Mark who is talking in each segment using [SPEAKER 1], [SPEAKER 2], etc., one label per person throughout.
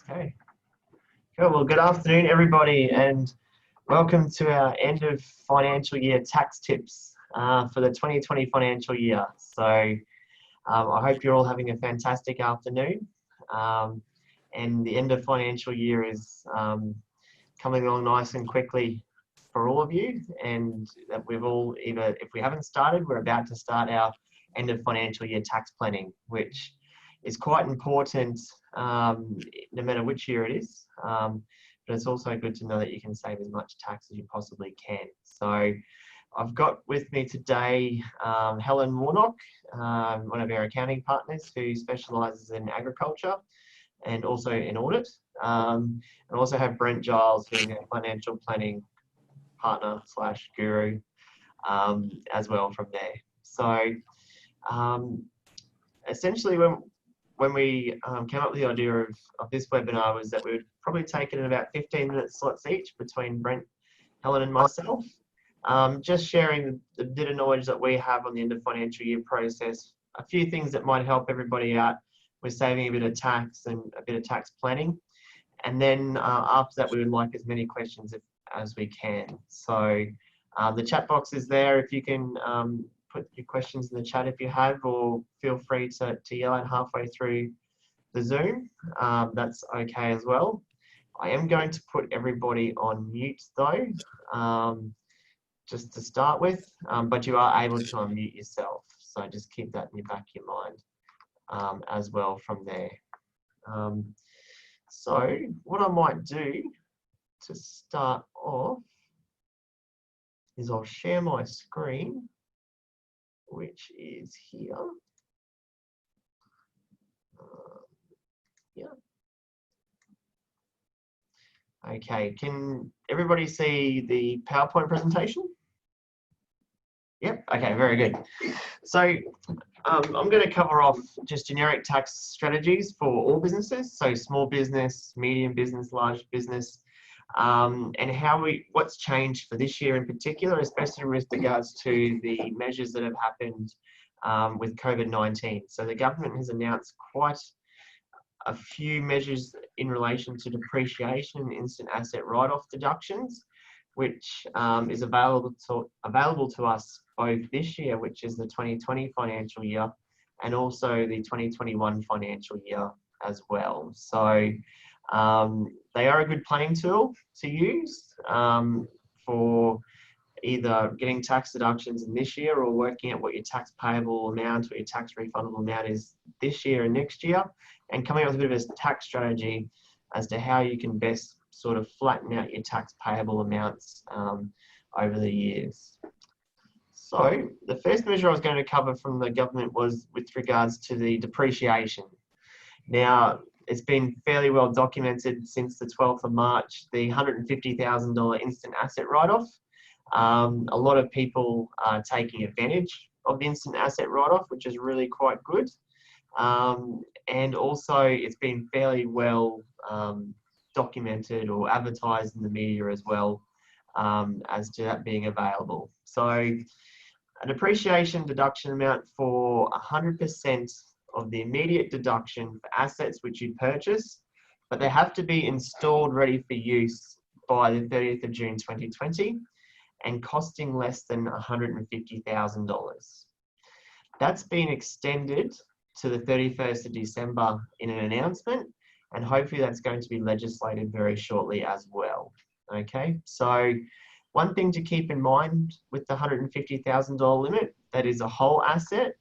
[SPEAKER 1] Okay, cool. Well, good afternoon, everybody, and welcome to our end of financial year tax tips for the 2020 financial year. I hope you're all having a fantastic afternoon. And the end of financial year is coming along nice and quickly for all of you, and that we've all either, if we haven't started, we're about to start our end of financial year tax planning, which is quite important no matter which year it is. But it's also good to know that you can save as much tax as you possibly can. So I've got with me today Helen Warnock, one of our accounting partners who specialises in agriculture and also in audit. And also have Brent Giles, who's a financial planning partner slash guru as well from there. So essentially when we came up with the idea of this webinar was that we would probably take it in about 15-minute slots each between Brent, Helen and myself, just sharing the bit of knowledge that we have on the end of financial year process, a few things that might help everybody out with saving a bit of tax and a bit of tax planning. And then after that, we would like as many questions as we can. So the chat box is there if you can put your questions in the chat if you have, or feel free to yell out halfway through the Zoom. That's okay as well. I am going to put everybody on mute though, just to start with, but you are able to unmute yourself. So just keep that in the back of your mind as well from there. So what I might do to start off is I'll share my screen, which is here. Yeah. Okay, can everybody see the PowerPoint presentation? Yep, okay, very good. So I'm going to cover off just generic tax strategies for all businesses, so small business, medium business, large business, and what's changed for this year in particular, especially with regards to the measures that have happened with COVID-19. So the government has announced quite a few measures in relation to depreciation and instant asset write-off deductions, which is available to us both this year, which is the 2020 financial year, and also the 2021 financial year as well. So they are a good planning tool to use for either getting tax deductions in this year or working out what your tax payable amount or your tax refundable amount is this year and next year, and coming up with a bit of a tax strategy as to how you can best sort of flatten out your tax payable amounts over the years. So the first measure I was going to cover from the government was with regards to the depreciation. Now, it's been fairly well documented since the 12th of March, the $150,000 instant asset write-off. A lot of people are taking advantage of the instant asset write-off, which is really quite good. And also it's been fairly well documented or advertised in the media as well as to that being available. So a depreciation deduction amount for 100% of the immediate deduction for assets which you purchase, but they have to be installed ready for use by the 30th of June 2020 and costing less than $150,000. That's been extended to the 31st of December in an announcement, and hopefully that's going to be legislated very shortly as well. Okay, so one thing to keep in mind with the $150,000 limit, that is a whole asset,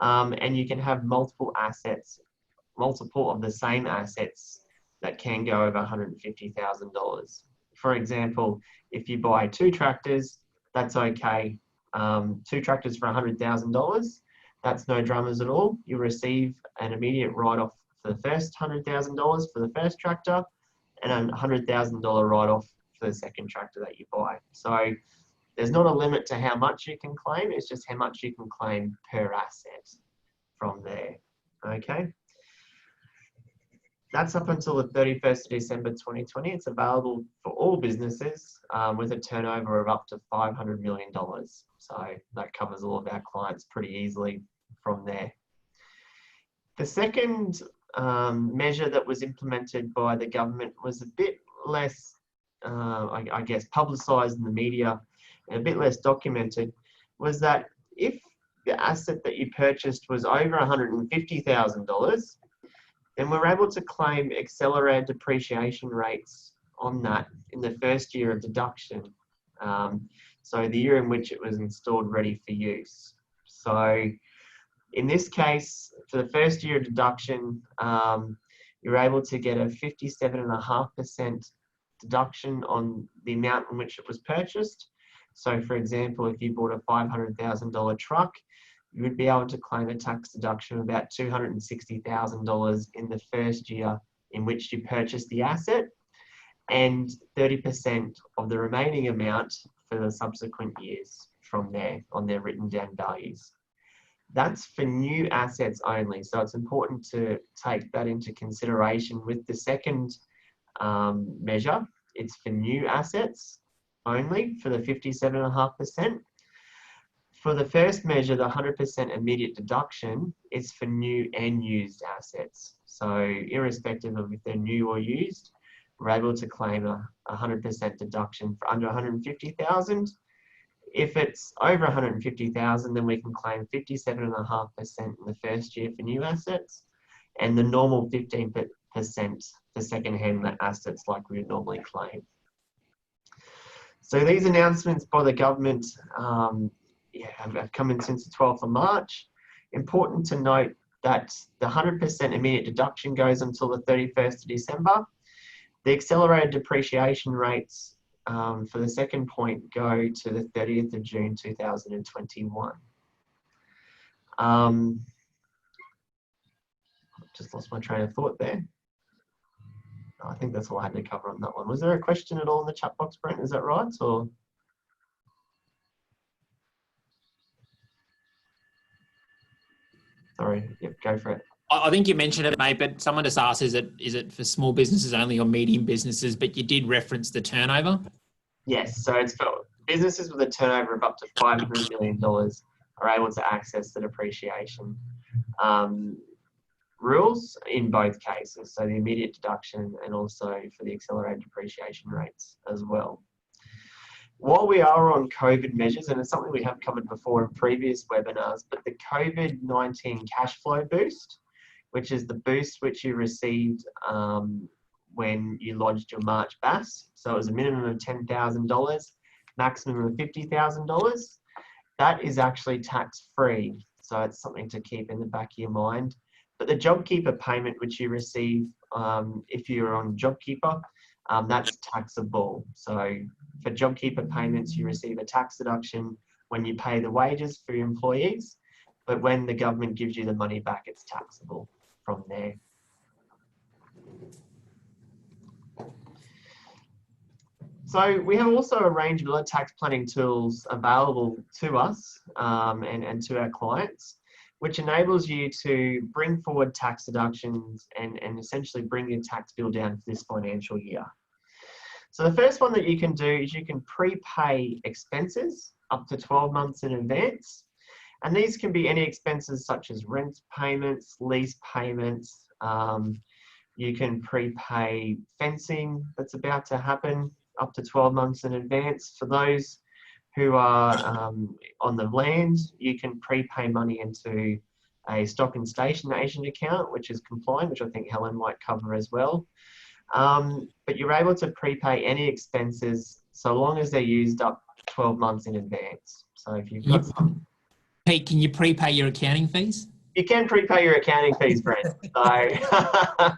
[SPEAKER 1] and you can have multiple assets, multiple of the same assets that can go over $150,000. For example, if you buy 2 tractors, that's okay. 2 tractors for $100,000, that's no dramas at all. You receive an immediate write-off for the first $100,000 for the first tractor, and a $100,000 write-off for the second tractor that you buy. So there's not a limit to how much you can claim, it's just how much you can claim per asset from there. Okay. That's up until the 31st of December 2020. It's available for all businesses with a turnover of up to $500 million. So that covers all of our clients pretty easily from there. The second measure that was implemented by the government was a bit less, I guess, publicised in the media and a bit less documented, was that if the asset that you purchased was over $150,000, then we're able to claim accelerated depreciation rates on that in the first year of deduction. So the year in which it was installed ready for use. So in this case, for the first year of deduction, you're able to get a 57.5% deduction on the amount in which it was purchased. So for example, if you bought a $500,000 truck, you would be able to claim a tax deduction of about $260,000 in the first year in which you purchased the asset, and 30% of the remaining amount for the subsequent years from there on their written down values. That's for new assets only. So it's important to take that into consideration with the second measure. It's for new assets only for the 57.5%. For the first measure, the 100% immediate deduction is for new and used assets. So irrespective of if they're new or used, we're able to claim a 100% deduction for under 150,000. If it's over 150,000, then we can claim 57.5% in the first year for new assets, and the normal 15% for second-hand assets like we would normally claim. So these announcements by the government have come in since the 12th of March. Important to note that the 100% immediate deduction goes until the 31st of December. The accelerated depreciation rates for the second point go to the 30th of June 2021. Just lost my train of thought there. I think that's all I had to cover on that one. Was there a question at all in the chat box, Brent? Is that right? Or sorry, yep, go for it.
[SPEAKER 2] I think you mentioned it, mate, but someone just asked, is it for small businesses only or medium businesses? But you did reference the turnover.
[SPEAKER 1] Yes, so it's for businesses with a turnover of up to $500 million are able to access the depreciation rules in both cases. So the immediate deduction and also for the accelerated depreciation rates as well. While we are on COVID measures, and it's something we have covered before in previous webinars, but the COVID-19 cash flow boost, which is the boost which you received when you lodged your March BAS. So it was a minimum of $10,000, maximum of $50,000. That is actually tax-free. So it's something to keep in the back of your mind. But the JobKeeper payment, which you receive if you're on JobKeeper, that's taxable. So for JobKeeper payments, you receive a tax deduction when you pay the wages for your employees, but when the government gives you the money back, it's taxable from there. So we have also a range of other tax planning tools available to us and to our clients, which enables you to bring forward tax deductions and essentially bring your tax bill down for this financial year. So the first one that you can do is you can prepay expenses up to 12 months in advance. And these can be any expenses such as rent payments, lease payments. You can prepay fencing that's about to happen up to 12 months in advance. For those who are on the land, you can prepay money into a stock and stationation account, which is compliant, which I think Helen might cover as well. But you're able to prepay any expenses so long as they're used up 12 months in advance. So if you've got some...
[SPEAKER 2] Pete, can you prepay your accounting fees?
[SPEAKER 1] You can prepay your accounting fees, Brent. So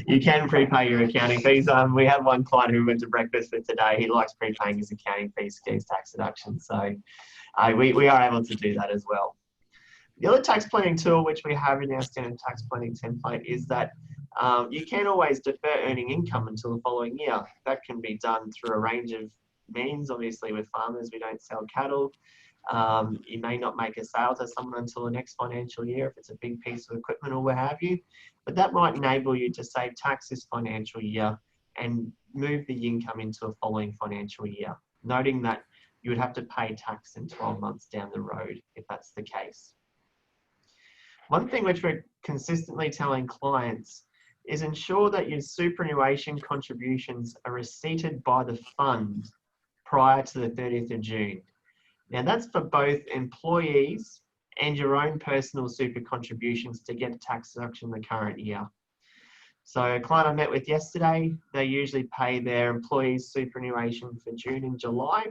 [SPEAKER 1] you can prepay your accounting fees. We have one client who went to breakfast with today. He likes prepaying his accounting fees to get his tax deduction. So we are able to do that as well. The other tax planning tool which we have in our standard tax planning template is that you can always defer earning income until the following year. That can be done through a range of means. Obviously, with farmers, we don't sell cattle. You may not make a sale to someone until the next financial year if it's a big piece of equipment or what have you. But that might enable you to save tax this financial year and move the income into a following financial year, noting that you would have to pay tax in 12 months down the road if that's the case. One thing which we're consistently telling clients is ensure that your superannuation contributions are receipted by the fund prior to the 30th of June. Now that's for both employees and your own personal super contributions to get a tax deduction in the current year. So a client I met with yesterday, they usually pay their employees superannuation for June and July.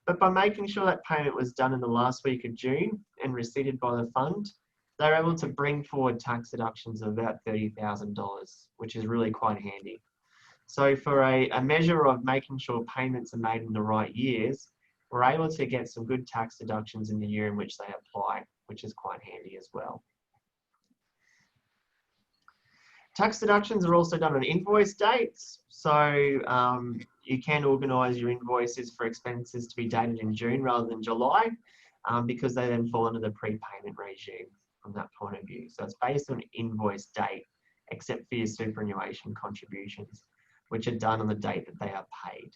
[SPEAKER 1] But by making sure that payment was done in the last week of June and receipted by the fund, they're able to bring forward tax deductions of about $30,000, which is really quite handy. So for a measure of making sure payments are made in the right years, we're able to get some good tax deductions in the year in which they apply, which is quite handy as well. Tax deductions are also done on invoice dates. So you can organise your invoices for expenses to be dated in June rather than July, because they then fall under the prepayment regime from that point of view. So it's based on invoice date, except for your superannuation contributions, which are done on the date that they are paid.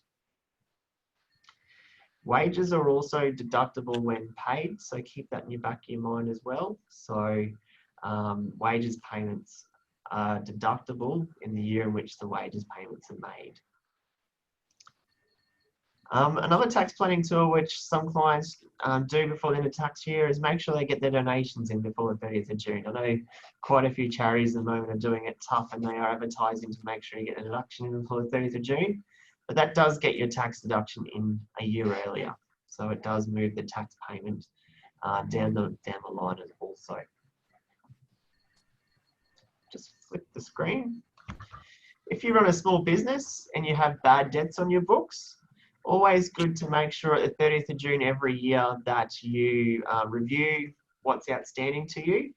[SPEAKER 1] Wages are also deductible when paid, so keep that in your back of your mind as well. So wages payments are deductible in the year in which the wages payments are made. Another tax planning tool which some clients do before the end of tax year is make sure they get their donations in before the 30th of June. I know quite a few charities at the moment are doing it tough, and they are advertising to make sure you get a deduction in before the 30th of June. But that does get your tax deduction in a year earlier. So it does move the tax payment down the line also. Just flip the screen. If you run a small business and you have bad debts on your books, always good to make sure at the 30th of June every year that you review what's outstanding to you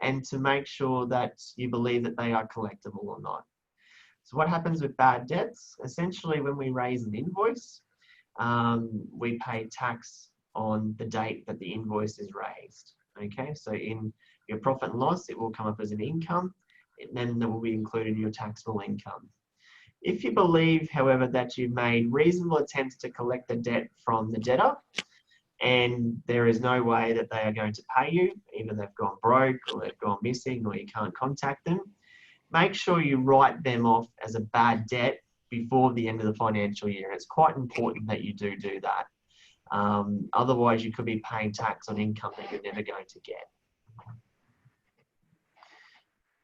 [SPEAKER 1] and to make sure that you believe that they are collectible or not. So what happens with bad debts? Essentially, when we raise an invoice, we pay tax on the date that the invoice is raised. Okay, so in your profit and loss, it will come up as an income, and then it will be included in your taxable income. If you believe, however, that you've made reasonable attempts to collect the debt from the debtor, and there is no way that they are going to pay you, either they've gone broke or they've gone missing or you can't contact them, make sure you write them off as a bad debt before the end of the financial year. It's quite important that you do that. Otherwise, you could be paying tax on income that you're never going to get.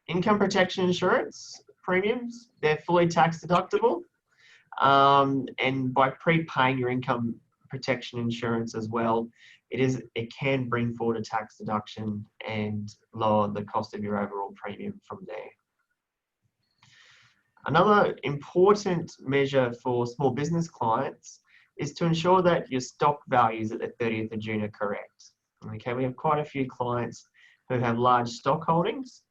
[SPEAKER 1] Income protection insurance premiums, they're fully tax deductible. And by prepaying your income protection insurance as well, it can bring forward a tax deduction and lower the cost of your overall premium from there. Another important measure for small business clients is to ensure that your stock values at the 30th of June are correct. Okay, we have quite a few clients who have large stock holdings.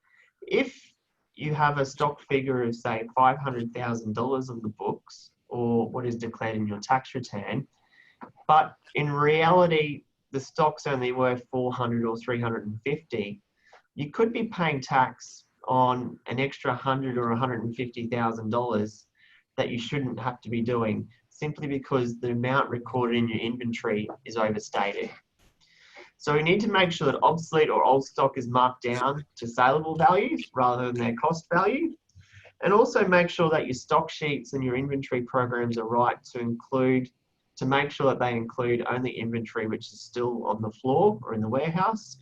[SPEAKER 1] If you have a stock figure of, say, $500,000 on the books, or what is declared in your tax return, but in reality, the stock's only worth 400 or 350, you could be paying tax on an extra $100,000 or $150,000 that you shouldn't have to be doing, simply because the amount recorded in your inventory is overstated. So we need to make sure that obsolete or old stock is marked down to saleable values rather than their cost value. And also make sure that your stock sheets and your inventory programs are right to make sure that they include only inventory which is still on the floor or in the warehouse,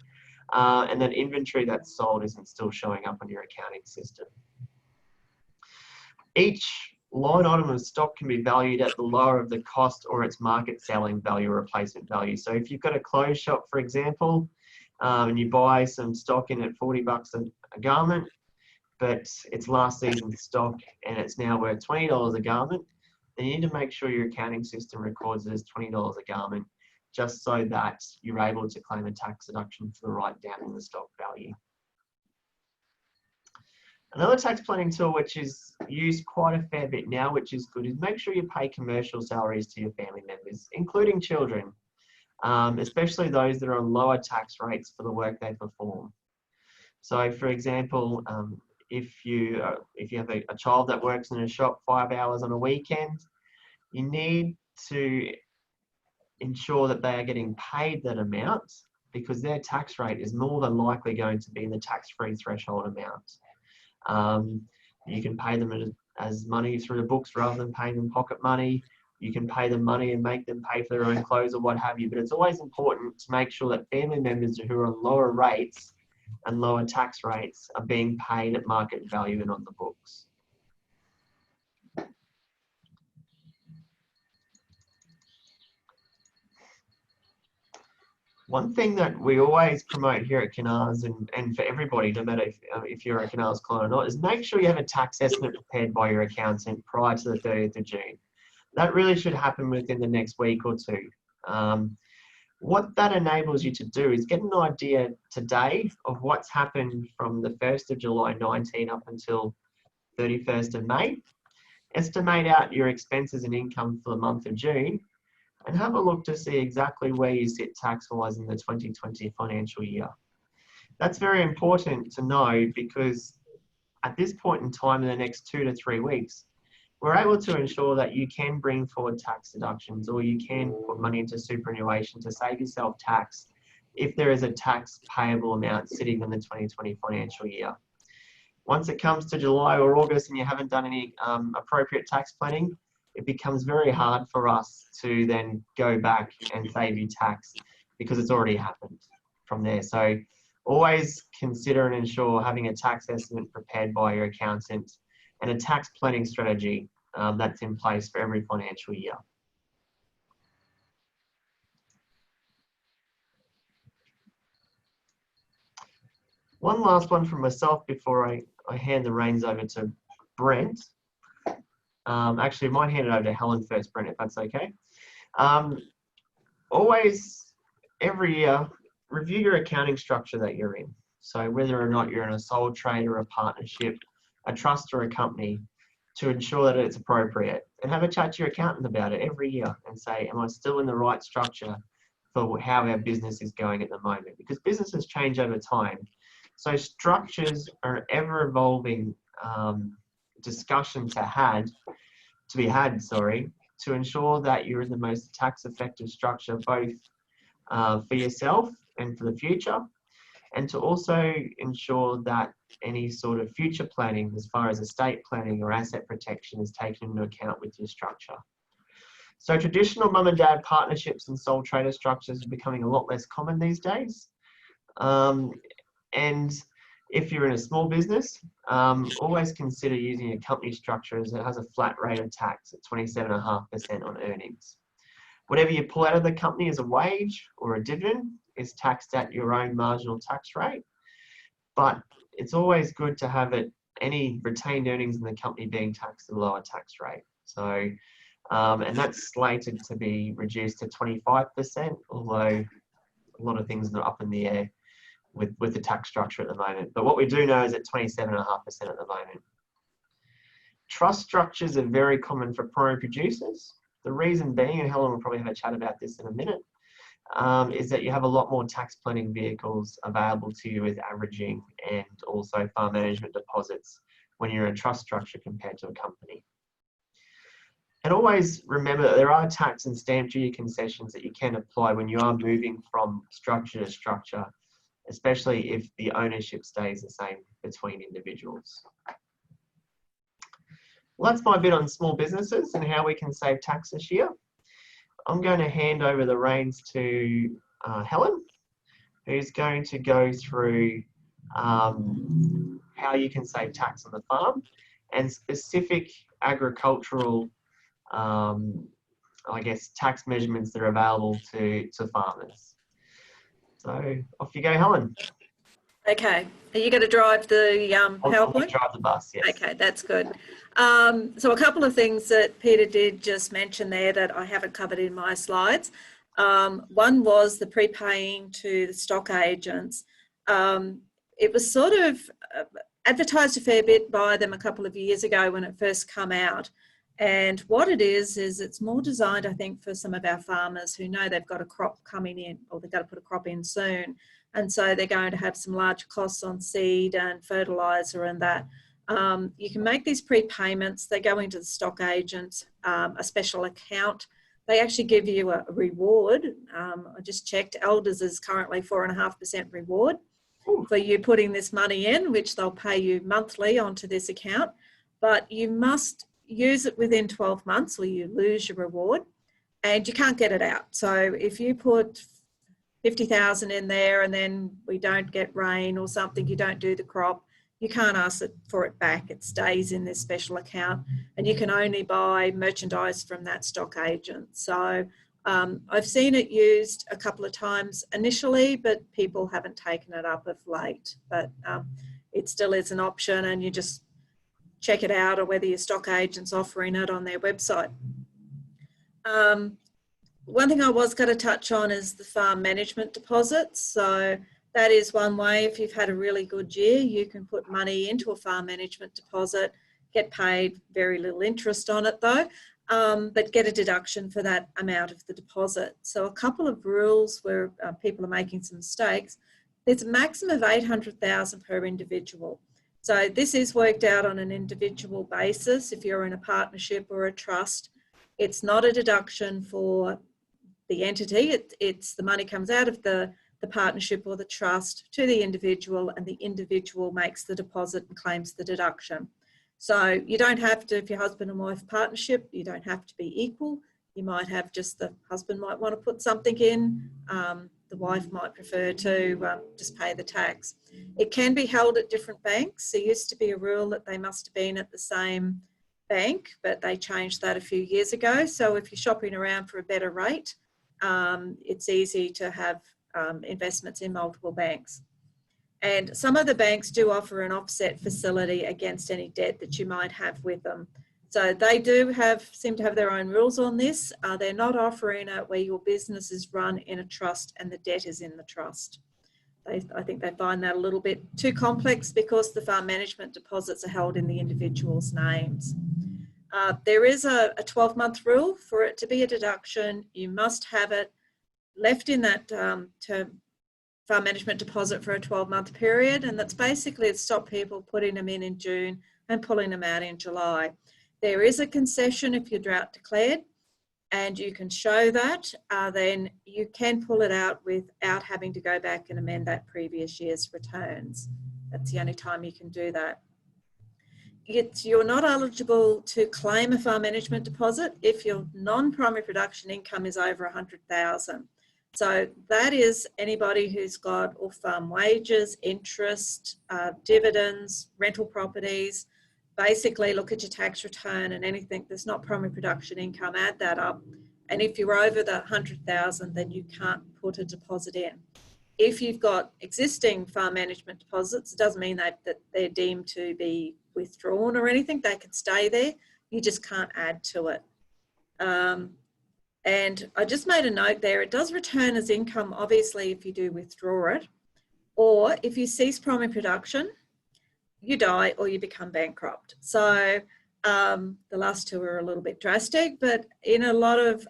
[SPEAKER 1] and that inventory that's sold isn't still showing up on your accounting system. Each line item of stock can be valued at the lower of the cost or its market selling value or replacement value. So if you've got a clothes shop, for example, and you buy some stock in at 40 bucks a garment, but it's last season's stock and it's now worth $20 a garment, then you need to make sure your accounting system records it as $20 a garment, just so that you're able to claim a tax deduction for the write down in the stock value. Another tax planning tool which is used quite a fair bit now, which is good, is make sure you pay commercial salaries to your family members, including children, especially those that are on lower tax rates for the work they perform. So for example, if you have a child that works in a shop 5 hours on a weekend, you need to ensure that they are getting paid that amount, because their tax rate is more than likely going to be in the tax-free threshold amount. You can pay them as money through the books rather than paying them pocket money. You can pay them money and make them pay for their own clothes or what have you, but it's always important to make sure that family members who are on lower rates and lower tax rates are being paid at market value and on the books. One thing that we always promote here at Canars and for everybody, no matter if you're a Canars client or not, is make sure you have a tax estimate prepared by your accountant prior to the 30th of June. That really should happen within the next week or two. What that enables you to do is get an idea today of what's happened from the 1st of July 19 up until 31st of May. Estimate out your expenses and income for the month of June and have a look to see exactly where you sit tax-wise in the 2020 financial year. That's very important to know because at this point in time in the next 2 to 3 weeks, we're able to ensure that you can bring forward tax deductions or you can put money into superannuation to save yourself tax if there is a tax payable amount sitting in the 2020 financial year. Once it comes to July or August and you haven't done any appropriate tax planning, it becomes very hard for us to then go back and save you tax because it's already happened from there. So always consider and ensure having a tax estimate prepared by your accountant and a tax planning strategy that's in place for every financial year. One last one from myself before I hand the reins over to Brent. Actually, I might hand it over to Helen first, Brent, if that's okay. Always, every year, review your accounting structure that you're in. So whether or not you're in a sole trade or a partnership, a trust or a company, to ensure that it's appropriate, and have a chat to your accountant about it every year and say, am I still in the right structure for how our business is going at the moment? Because businesses change over time. So structures are ever evolving discussion to be had, to ensure that you're in the most tax effective structure, both for yourself and for the future, and to also ensure that any sort of future planning as far as estate planning or asset protection is taken into account with your structure. So traditional mum and dad partnerships and sole trader structures are becoming a lot less common these days. And if you're in a small business, always consider using a company structure as it has a flat rate of tax at 27.5% on earnings. Whatever you pull out of the company as a wage or a dividend is taxed at your own marginal tax rate. But it's always good to have any retained earnings in the company being taxed at a lower tax rate. So, and that's slated to be reduced to 25%, although a lot of things are up in the air with the tax structure at the moment. But what we do know is at 27.5% at the moment. Trust structures are very common for primary producers. The reason being, and Helen will probably have a chat about this in a minute, is that you have a lot more tax planning vehicles available to you with averaging and also farm management deposits when you're in a trust structure compared to a company. And always remember that there are tax and stamp duty concessions that you can apply when you are moving from structure to structure, especially if the ownership stays the same between individuals. Well, that's my bit on small businesses and how we can save tax this year. I'm going to hand over the reins to Helen, who's going to go through how you can save tax on the farm and specific agricultural, I guess, tax measurements that are available to farmers. So off you go, Helen.
[SPEAKER 3] Okay. Are you going to drive the PowerPoint?
[SPEAKER 1] I'll drive the bus, yes.
[SPEAKER 3] Okay, that's good. So a couple of things that Peter did just mention there that I haven't covered in my slides. One was the prepaying to the stock agents. It was sort of advertised a fair bit by them a couple of years ago when it first came out. And what it is it's more designed, I think, for some of our farmers who know they've got a crop coming in or they've got to put a crop in soon. And so they're going to have some large costs on seed and fertiliser and that. You can make these prepayments. They go into the stock agent, a special account they actually give you a reward. I just checked, Elders is currently 4.5% reward for you putting this money in, which they'll pay you monthly onto this account, but you must use it within 12 months or you lose your reward and you can't get it out. So if you put 50,000 in there and then we don't get rain or something, you don't do the crop, you can't ask for it back. It stays in this special account and you can only buy merchandise from that stock agent. So I've seen it used a couple of times initially, but people haven't taken it up of late. But it still is an option and you just check it out, or whether your stock agent's offering it on their website. One thing I was going to touch on is the farm management deposits. So that is one way, if you've had a really good year, you can put money into a farm management deposit, get paid very little interest on it though, but get a deduction for that amount of the deposit. So a couple of rules where people are making some mistakes. There's a maximum of 800,000 per individual. So this is worked out on an individual basis. If you're in a partnership or a trust, it's not a deduction for the entity. It's the money comes out of the partnership or the trust to the individual, and the individual makes the deposit and claims the deduction. So you don't have to, if you're husband and wife partnership, you don't have to be equal. You might have just the husband might want to put something in, the wife might prefer to just pay the tax. It can be held at different banks. There used to be a rule that they must have been at the same bank, but they changed that a few years ago. So if you're shopping around for a better rate, it's easy to have investments in multiple banks. And some of the banks do offer an offset facility against any debt that you might have with them. So they do seem to have their own rules on this. They're not offering it where your business is run in a trust and the debt is in the trust. I think they find that a little bit too complex because the farm management deposits are held in the individual's names. There is a 12-month rule. For it to be a deduction, you must have it left in that farm management deposit for a 12-month period, and that's basically to stop people putting them in June and pulling them out in July. There is a concession if you're drought declared, and you can show that, then you can pull it out without having to go back and amend that previous year's returns. That's the only time you can do that. You're not eligible to claim a farm management deposit if your non-primary production income is over 100,000. So that is anybody who's got off-farm wages, interest, dividends, rental properties. Basically look at your tax return and anything that's not primary production income, add that up. And if you're over the 100,000, then you can't put a deposit in. If you've got existing farm management deposits, it doesn't mean that they're deemed to be withdrawn or anything. They can stay there. You just can't add to it. And I just made a note there. It does return as income, obviously, if you do withdraw it, or if you cease primary production, you die or you become bankrupt. So the last two are a little bit drastic, but in a lot of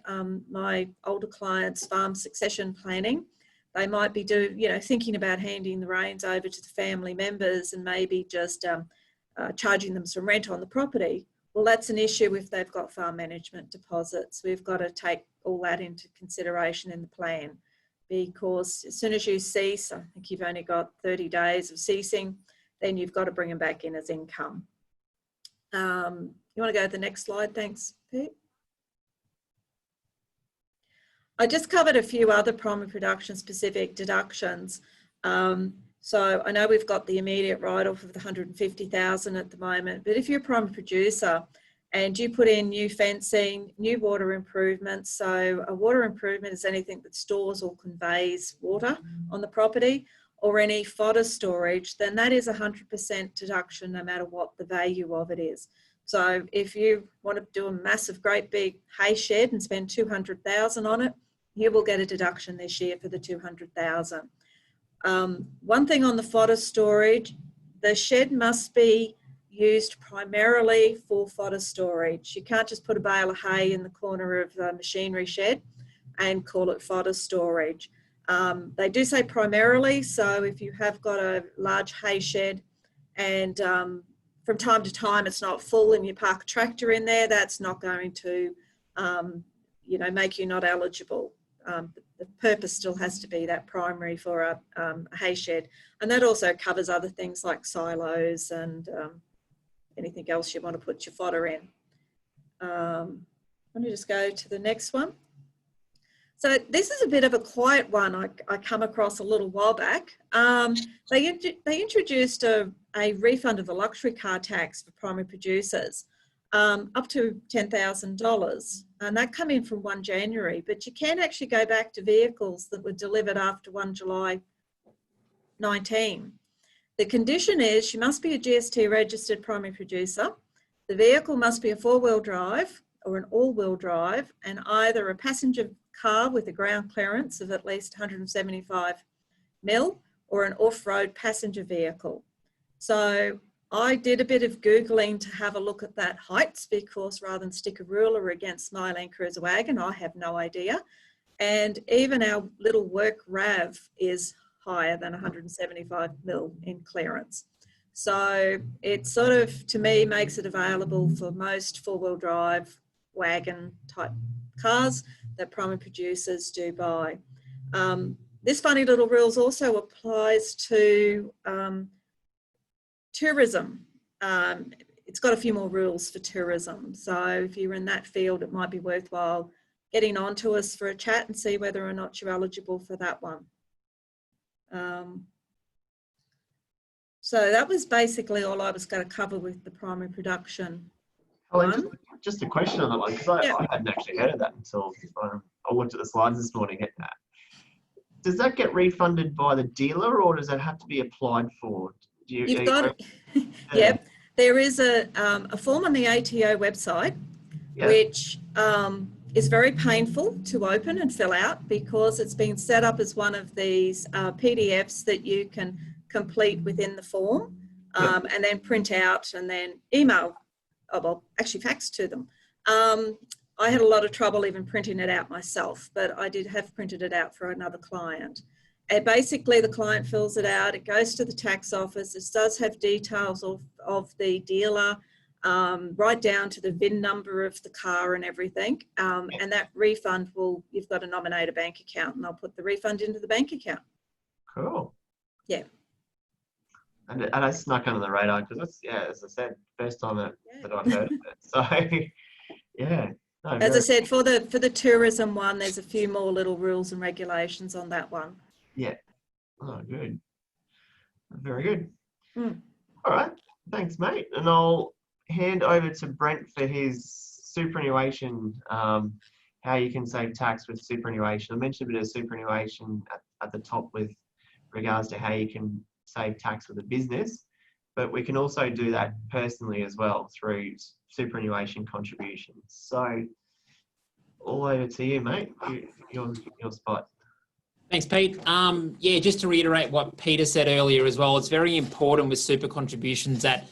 [SPEAKER 3] my older clients' farm succession planning, they might be thinking about handing the reins over to the family members and maybe just charging them some rent on the property. Well, that's an issue if they've got farm management deposits. We've got to take all that into consideration in the plan, because as soon as you cease, I think you've only got 30 days of ceasing, then you've got to bring them back in as income. You want to go to the next slide? Thanks, Pete. I just covered a few other primary production specific deductions. So I know we've got the immediate write-off of the 150,000 at the moment, but if you're a primary producer and you put in new fencing, new water improvements, so a water improvement is anything that stores or conveys water on the property, or any fodder storage, then that is 100% deduction no matter what the value of it is. So if you want to do a massive, great big hay shed and spend 200,000 on it, you will get a deduction this year for the 200,000. One thing on the fodder storage, the shed must be used primarily for fodder storage. You can't just put a bale of hay in the corner of the machinery shed and call it fodder storage. They do say primarily, so if you have got a large hay shed and from time to time it's not full and you park a tractor in there, that's not going to make you not eligible. The purpose still has to be that primary for a hay shed. And that also covers other things like silos and anything else you want to put your fodder in. Let me just go to the next one. So this is a bit of a quiet one I come across a little while back. They introduced a refund of the luxury car tax for primary producers up to $10,000, and that come in from 1 January, but you can actually go back to vehicles that were delivered after 1 July 19. The condition is you must be a GST registered primary producer. The vehicle must be a 4-wheel drive or an all-wheel drive, and either a passenger car with a ground clearance of at least 175 mil or an off-road passenger vehicle. So I did a bit of Googling to have a look at that heights, because rather than stick a ruler against my Land Cruiser wagon, I have no idea. And even our little work RAV is higher than 175 mil in clearance. So it sort of, to me, makes it available for most 4-wheel drive wagon type cars that primary producers do buy. This funny little rules also applies to tourism. It's got a few more rules for tourism. So if you're in that field, it might be worthwhile getting on to us for a chat and see whether or not you're eligible for that one. So that was basically all I was going to cover with the primary production.
[SPEAKER 1] Just a question on that one, because I hadn't actually heard of that until I looked at the slides this morning. Does that get refunded by the dealer, or does that have to be applied for?
[SPEAKER 3] Yep, there is a form on the ATO website, which is very painful to open and fill out, because it's been set up as one of these PDFs that you can complete within the form, and then print out and then email, actually fax to them. I had a lot of trouble even printing it out myself, but I did have printed it out for another client. And basically the client fills it out, it goes to the tax office, it does have details of the dealer, right down to the VIN number of the car and everything. And that refund you've got to nominate a bank account, and they'll put the refund into the bank account.
[SPEAKER 1] Cool.
[SPEAKER 3] Yeah.
[SPEAKER 1] And I snuck under the radar because it's, as I said, first time that I've heard of it. So, yeah. No,
[SPEAKER 3] as I said, for the tourism one, there's a few more little rules and regulations on that one.
[SPEAKER 1] Yeah. Oh, good. Very good.
[SPEAKER 3] Mm.
[SPEAKER 1] All right. Thanks, mate. And I'll hand over to Brent for his superannuation, how you can save tax with superannuation. I mentioned a bit of superannuation at the top with regards to how you can save tax with a business, but we can also do that personally as well through superannuation contributions. So all over to you, mate. Your spot.
[SPEAKER 2] Thanks, Pete. Yeah, just to reiterate what Peter said earlier as well, it's very important with super contributions that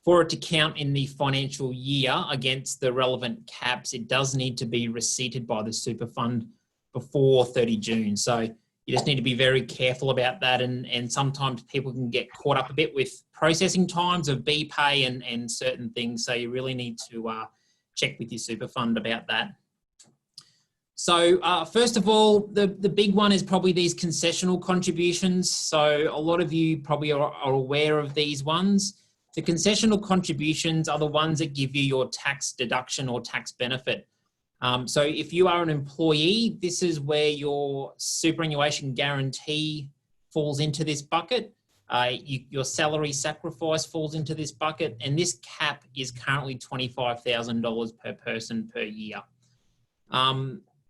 [SPEAKER 2] for it to count in the financial year against the relevant caps, it does need to be receipted by the super fund before 30 June. So you just need to be very careful about that. And sometimes people can get caught up a bit with processing times of BPay and certain things. So you really need to check with your super fund about that. So first of all, the big one is probably these concessional contributions. So a lot of you probably are aware of these ones. The concessional contributions are the ones that give you your tax deduction or tax benefit. So if you are an employee, this is where your superannuation guarantee falls into this bucket. Your salary sacrifice falls into this bucket, and this cap is currently $25,000 per person per year.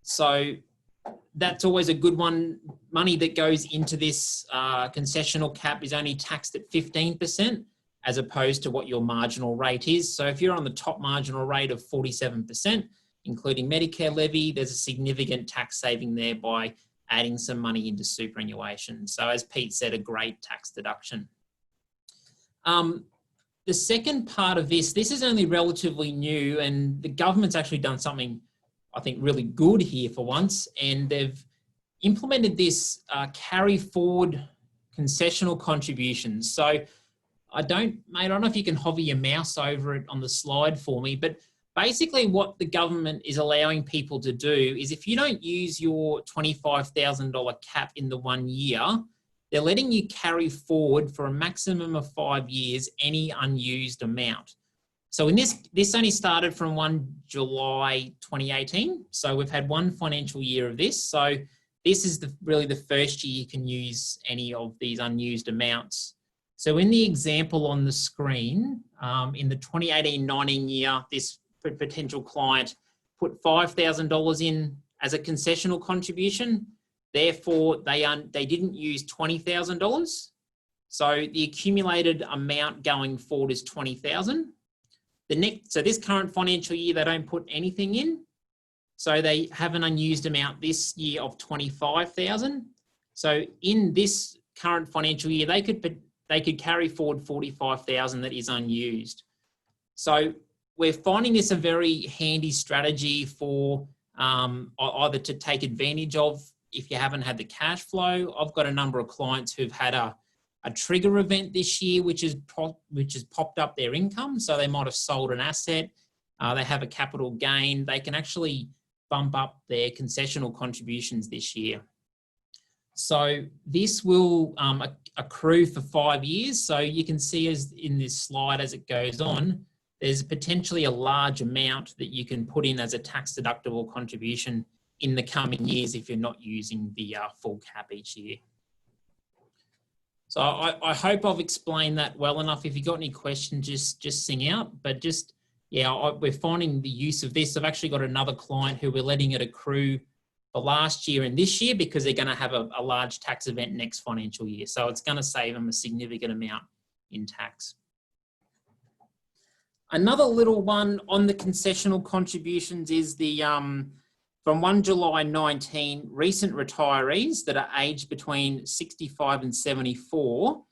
[SPEAKER 2] So that's always a good one. Money that goes into this concessional cap is only taxed at 15%, as opposed to what your marginal rate is. So if you're on the top marginal rate of 47%, including Medicare levy, there's a significant tax saving there by adding some money into superannuation. So as Pete said, a great tax deduction. The second part of this is only relatively new, and the government's actually done something, I think, really good here for once, and they've implemented this carry forward concessional contributions. So I don't know if you can hover your mouse over it on the slide for me, but basically what the government is allowing people to do is if you don't use your $25,000 cap in the 1 year, they're letting you carry forward for a maximum of 5 years any unused amount. So in this only started from 1 July 2018. So we've had one financial year of this. So this is really the first year you can use any of these unused amounts. So in the example on the screen, in the 2018-19 year, this potential client put $5,000 in as a concessional contribution. Therefore, they didn't use $20,000. So the accumulated amount going forward is $20,000. So this current financial year, they don't put anything in. So they have an unused amount this year of $25,000. So in this current financial year, they could carry forward $45,000 that is unused. So we're finding this a very handy strategy for either to take advantage of if you haven't had the cash flow. I've got a number of clients who've had a trigger event this year, which has popped up their income. So they might have sold an asset, they have a capital gain, they can actually bump up their concessional contributions this year. So this will accrue for 5 years. So you can see as in this slide as it goes on, there's potentially a large amount that you can put in as a tax deductible contribution in the coming years if you're not using the full cap each year. So I hope I've explained that well enough. If you've got any questions, just sing out. But just, yeah, we're finding the use of this. I've actually got another client who we're letting it accrue for last year and this year because they're going to have a large tax event next financial year. So it's going to save them a significant amount in tax. Another little one on the concessional contributions is the from 1 July 19, recent retirees that are aged between 65 and 74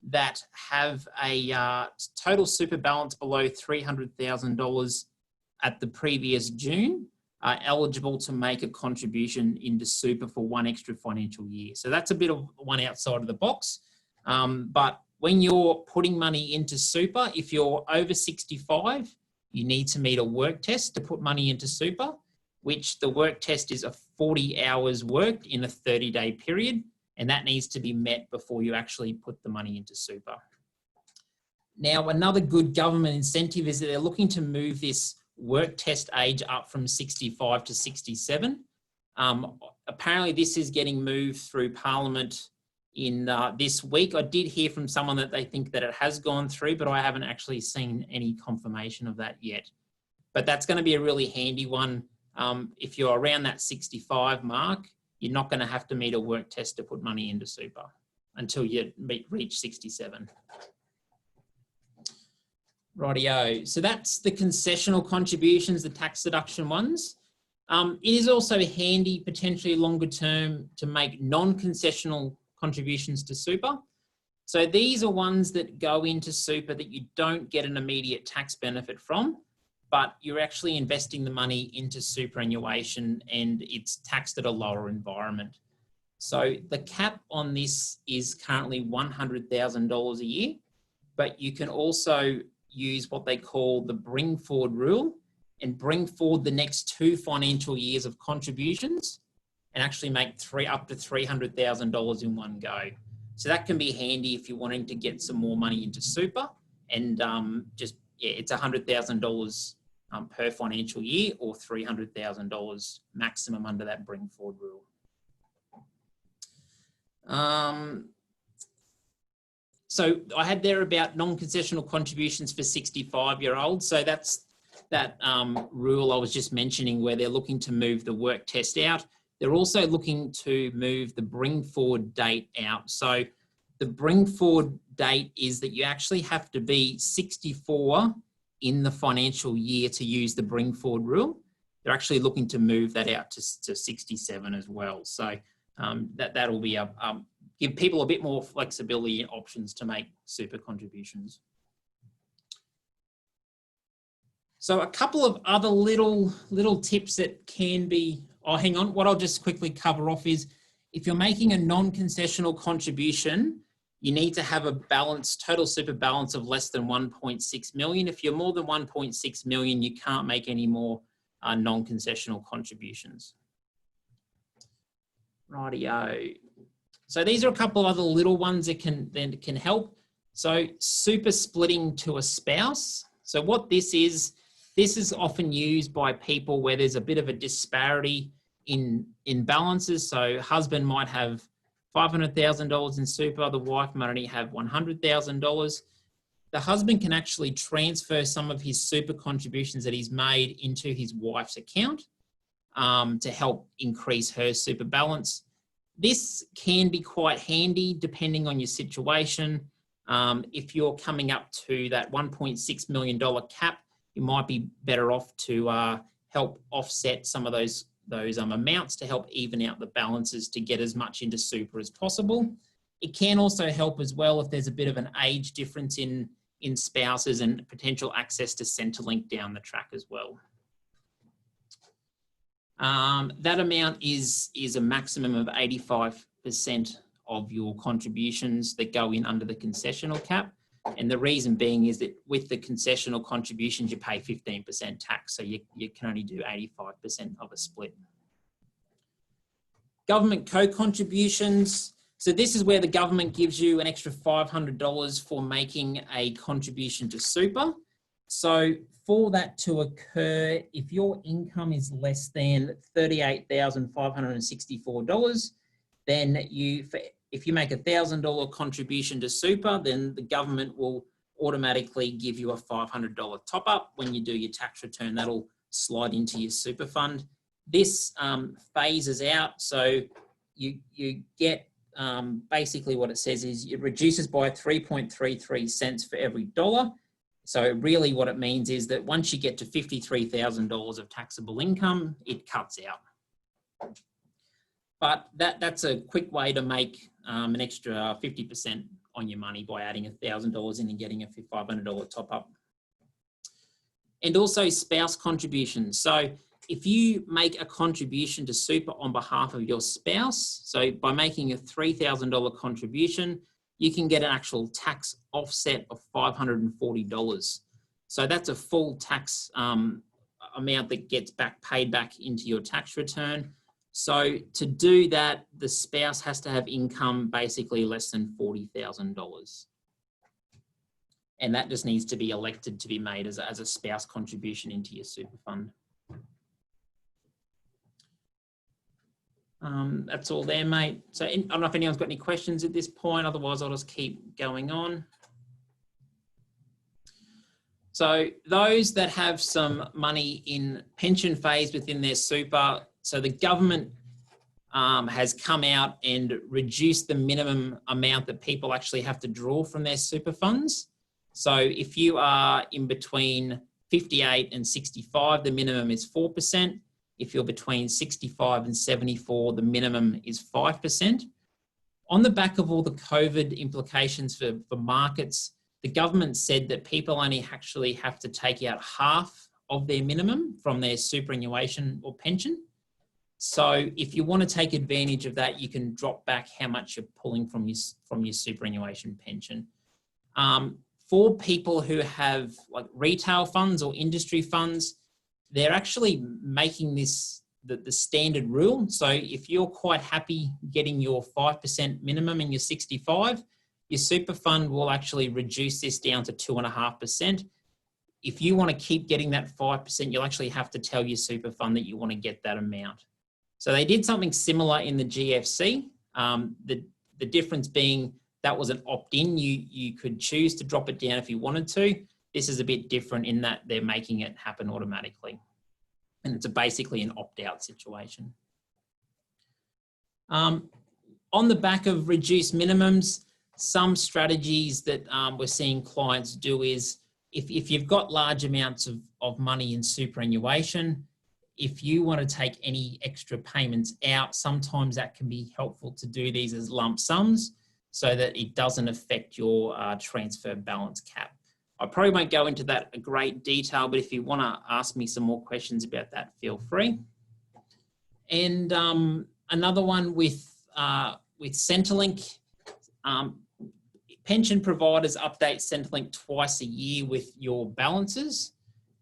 [SPEAKER 2] that have a total super balance below $300,000 at the previous June are eligible to make a contribution into super for one extra financial year. So that's a bit of one outside of the box. But when you're putting money into super, if you're over 65, you need to meet a work test to put money into super, which the work test is a 40 hours worked in a 30-day period, and that needs to be met before you actually put the money into super. Now, another good government incentive is that they're looking to move this work test age up from 65 to 67. Apparently this is getting moved through Parliament in this week. I did hear from someone that they think that it has gone through, but I haven't actually seen any confirmation of that yet. But that's going to be a really handy one. If you're around that 65 mark, you're not going to have to meet a work test to put money into super until you reach 67. Rightio. So that's the concessional contributions, the tax deduction ones. It is also handy, potentially longer term, to make non-concessional contributions to super. So these are ones that go into super that you don't get an immediate tax benefit from, but you're actually investing the money into superannuation and it's taxed at a lower environment. So the cap on this is currently $100,000 a year, but you can also use what they call the bring forward rule and bring forward the next 2 financial years of contributions and actually make up to $300,000 in one go. So that can be handy if you're wanting to get some more money into super, and it's $100,000 per financial year or $300,000 maximum under that bring forward rule. So I had there about non-concessional contributions for 65-year-olds. So that's that rule I was just mentioning where they're looking to move the work test out. They're also looking to move the bring forward date out. So the bring forward date is that you actually have to be 64 in the financial year to use the bring forward rule. They're actually looking to move that out to 67 as well. So that'll be give people a bit more flexibility and options to make super contributions. So a couple of other little tips that can be, hang on, what I'll just quickly cover off is if you're making a non-concessional contribution, you need to have a balance, total super balance of less than 1.6 million. If you're more than 1.6 million, you can't make any more non-concessional contributions. Rightio. So these are a couple of other little ones that can help. So super splitting to a spouse. So what this is often used by people where there's a bit of a disparity in balances. So husband might have $500,000 in super, the wife might only have $100,000. The husband can actually transfer some of his super contributions that he's made into his wife's account to help increase her super balance. This can be quite handy depending on your situation. If you're coming up to that $1.6 million cap, you might be better off to help offset some of those amounts to help even out the balances to get as much into super as possible. It can also help as well if there's a bit of an age difference in spouses and potential access to Centrelink down the track as well. That amount is a maximum of 85% of your contributions that go in under the concessional cap. And the reason being is that with the concessional contributions, you pay 15% tax. So you can only do 85% of a split. Government co-contributions. So this is where the government gives you an extra $500 for making a contribution to super. So for that to occur, if your income is less than $38,564, then if you make a $1,000 contribution to super, then the government will automatically give you a $500 top up. When you do your tax return, that'll slide into your super fund. This phases out, so you get basically what it says is it reduces by 3.33 cents for every dollar. So really what it means is that once you get to $53,000 of taxable income, it cuts out. But that's a quick way to make an extra 50% on your money by adding $1,000 in and getting a $500 top up. And also spouse contributions. So if you make a contribution to super on behalf of your spouse, so by making a $3,000 contribution, you can get an actual tax offset of $540. So that's a full tax amount that gets paid back into your tax return. So to do that, the spouse has to have income basically less than $40,000. And that just needs to be elected to be made as a spouse contribution into your super fund. That's all there, mate. So I don't know if anyone's got any questions at this point. Otherwise, I'll just keep going on. So those that have some money in pension phase within their super, so the government has come out and reduced the minimum amount that people actually have to draw from their super funds. So if you are in between 58 and 65, the minimum is 4%. If you're between 65 and 74, the minimum is 5%. On the back of all the COVID implications for markets, the government said that people only actually have to take out half of their minimum from their superannuation or pension. So if you want to take advantage of that, you can drop back how much you're pulling from your superannuation pension. For people who have like retail funds or industry funds, they're actually making this the standard rule. So if you're quite happy getting your 5% minimum and you're 65, your super fund will actually reduce this down to 2.5%. If you want to keep getting that 5%, you'll actually have to tell your super fund that you want to get that amount. So they did something similar in the GFC. The difference being that was an opt-in. You could choose to drop it down if you wanted to. This is a bit different in that they're making it happen automatically. And it's basically an opt-out situation. On the back of reduced minimums, some strategies that we're seeing clients do is if you've got large amounts of money in superannuation, if you want to take any extra payments out, sometimes that can be helpful to do these as lump sums so that it doesn't affect your transfer balance cap. I probably won't go into that in great detail, but if you want to ask me some more questions about that, feel free. And another one with Centrelink, pension providers update Centrelink twice a year with your balances.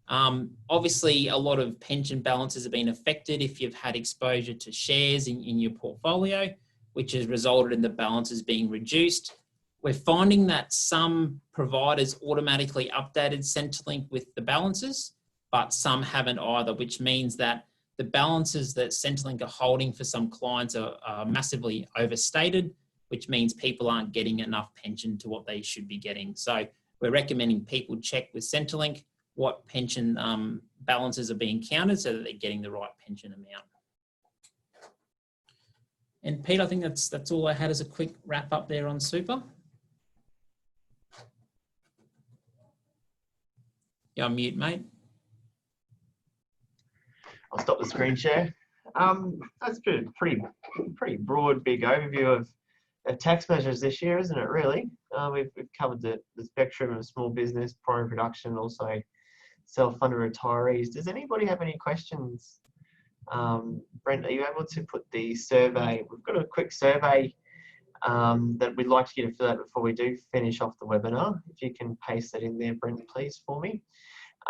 [SPEAKER 2] Obviously, a lot of pension balances have been affected if you've had exposure to shares in your portfolio, which has resulted in the balances being reduced. We're finding that some providers automatically updated Centrelink with the balances, but some haven't either, which means that the balances that Centrelink are holding for some clients are massively overstated, which means people aren't getting enough pension to what they should be getting. So we're recommending people check with Centrelink what pension balances are being counted so that they're getting the right pension amount. And Pete, I think that's all I had as a quick wrap up there on super. You're on mute, mate.
[SPEAKER 1] I'll stop the screen share. That's a pretty broad, big overview of tax measures this year, isn't it, really? We've covered the spectrum of small business, primary production, also self-funded retirees. Does anybody have any questions? Brent, are you able to put the survey? We've got a quick survey that we'd like you to fill out before we do finish off the webinar. If you can paste that in there, Brent, please, for me.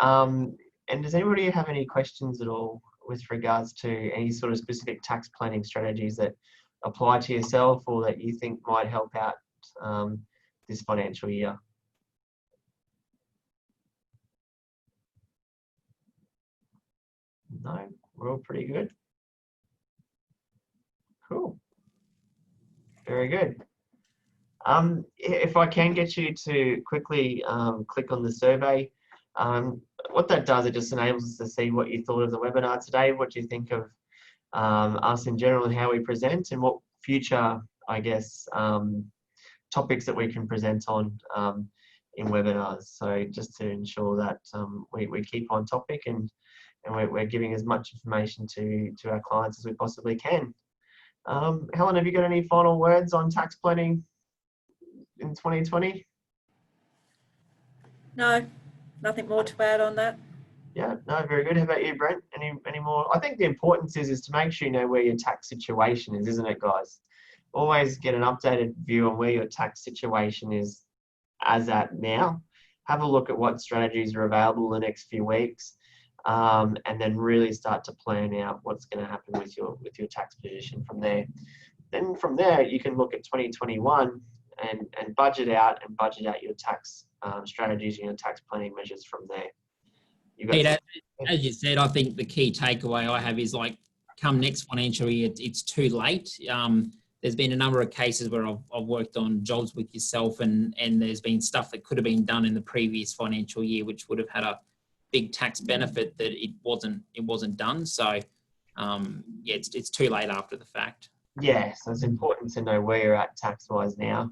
[SPEAKER 1] And does anybody have any questions at all with regards to any sort of specific tax planning strategies that apply to yourself or that you think might help out this financial year? No, we're all pretty good. Cool. Very good. If I can get you to quickly click on the survey, what that does, it just enables us to see what you thought of the webinar today, what you think of us in general and how we present, and what future, I guess, topics that we can present on in webinars. So just to ensure that we keep on topic and we're giving as much information to our clients as we possibly can. Helen, have you got any final words on tax planning in 2020?
[SPEAKER 3] No, nothing more to add on that.
[SPEAKER 1] Yeah, no, very good. How about you, Brent? Any more? I think the importance is to make sure you know where your tax situation is, isn't it, guys? Always get an updated view on where your tax situation is as at now. Have a look at what strategies are available the next few weeks, and then really start to plan out what's going to happen with your tax position from there. Then from there, you can look at 2021 and budget out your tax strategies and your tax planning measures from there.
[SPEAKER 2] Pete, as you said, I think the key takeaway I have is, like, come next financial year, it's too late. There's been a number of cases where I've worked on jobs with yourself, and there's been stuff that could have been done in the previous financial year, which would have had a big tax benefit that it wasn't done. So yeah, it's too late after the fact.
[SPEAKER 1] Yeah, so it's important to know where you're at tax-wise now.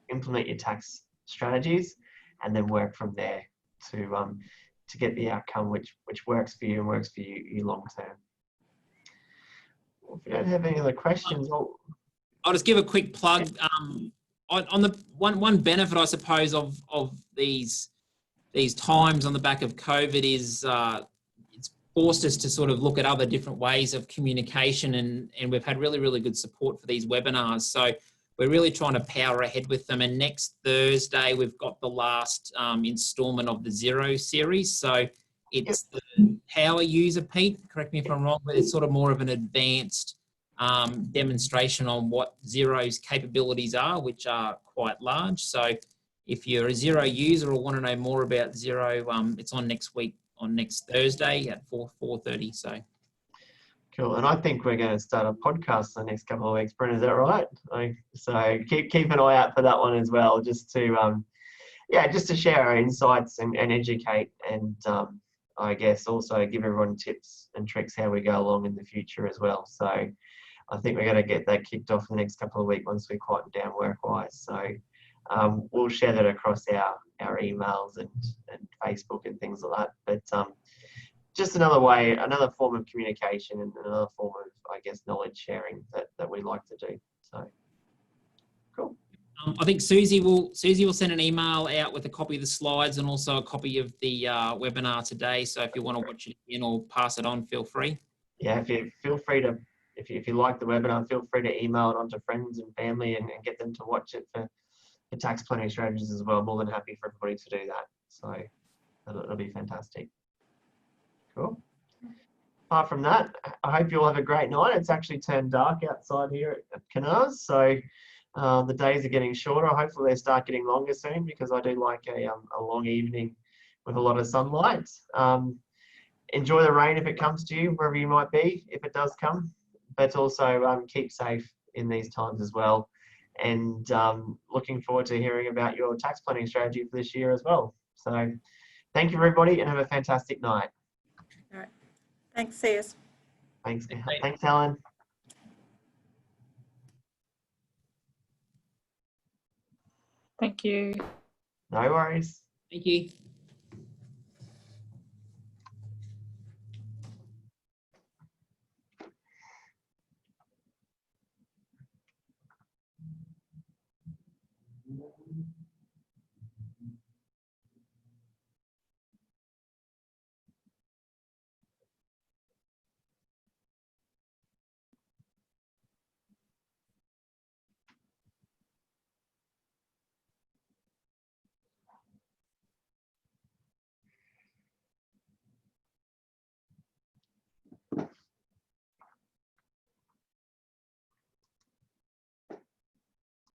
[SPEAKER 1] Implement your tax strategies, and then work from there to get the outcome which works for you and works for you long term. If you don't have any other questions,
[SPEAKER 2] I'll just give a quick plug on the one benefit, I suppose, of these times on the back of COVID is it's forced us to sort of look at other different ways of communication, and we've had really, really good support for these webinars. So we're really trying to power ahead with them. And next Thursday, we've got the last installment of the Xero series. So it's the power user, Pete, correct me if I'm wrong, but it's sort of more of an advanced demonstration on what Xero's capabilities are, which are quite large. So if you're a Xero user or want to know more about Xero, it's on next Thursday at 4:30. So
[SPEAKER 1] cool. And I think we're going to start a podcast the next couple of weeks, Brent, is that right? So keep an eye out for that one as well, just to share our insights and educate, and I guess also give everyone tips and tricks how we go along in the future as well. So I think we're going to get that kicked off in the next couple of weeks once we quieten down work-wise. So we'll share that across our emails and Facebook and things like that. But just another form of communication and another form of, I guess, knowledge sharing that we like to do. So cool.
[SPEAKER 2] I think Susie will send an email out with a copy of the slides and also a copy of the webinar today. So if you want to watch it again or pass it on, feel free. Yeah, if you like the webinar, feel free to email it on to friends and family and get them to watch it for
[SPEAKER 1] your tax planning strategies as well. More than happy for everybody to do that. So that'll be fantastic. Cool. Apart from that, I hope you all have a great night. It's actually turned dark outside here at Canars, so the days are getting shorter. Hopefully they start getting longer soon, because I do like a long evening with a lot of sunlight. Enjoy the rain if it comes to you, wherever you might be, if it does come, but also keep safe in these times as well. And looking forward to hearing about your tax planning strategy for this year as well. So thank you, everybody, and have a fantastic night.
[SPEAKER 3] All right. Thanks, see you.
[SPEAKER 1] Thanks,
[SPEAKER 2] Thanks, mate.
[SPEAKER 1] thanks, Helen.
[SPEAKER 4] Thank you.
[SPEAKER 1] No worries.
[SPEAKER 2] Thank you.